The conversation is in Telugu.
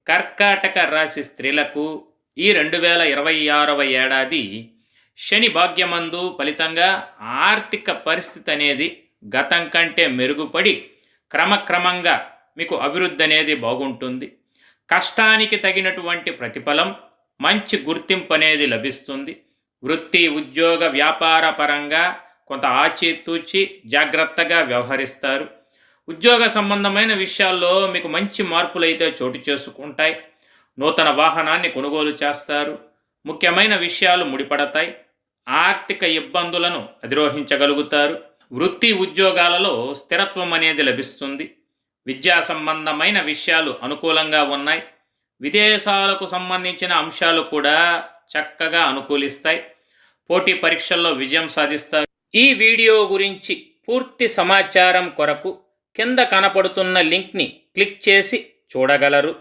కర్కాటక రాశి స్త్రీలకు ఈ 2026వ ఏడాది శని భాగ్యమందు ఫలితంగా ఆర్థిక పరిస్థితి అనేది గతం కంటే మెరుగుపడి క్రమక్రమంగా మీకు అభివృద్ధి అనేది బాగుంటుంది. కష్టానికి తగినటువంటి ప్రతిఫలం, మంచి గుర్తింపు అనేది లభిస్తుంది. వృత్తి, ఉద్యోగ, వ్యాపార పరంగా కొంత ఆచితూచి జాగ్రత్తగా వ్యవహరిస్తారు. ఉద్యోగ సంబంధమైన విషయాల్లో మీకు మంచి మార్పులైతే చోటు చేసుకుంటాయి. నూతన వాహనాన్ని కొనుగోలు చేస్తారు. ముఖ్యమైన విషయాలు ముడిపడతాయి. ఆర్థిక ఇబ్బందులను అధిరోహించగలుగుతారు. వృత్తి ఉద్యోగాలలో స్థిరత్వం అనేది లభిస్తుంది. విద్యా సంబంధమైన విషయాలు అనుకూలంగా ఉన్నాయి. విదేశాలకు సంబంధించిన అంశాలు కూడా చక్కగా అనుకూలిస్తాయి. పోటీ పరీక్షల్లో విజయం సాధిస్తారు. ఈ వీడియో గురించి పూర్తి సమాచారం కొరకు కింద కనపడుతున్న లింక్ని క్లిక్ చేసి చూడగలరు.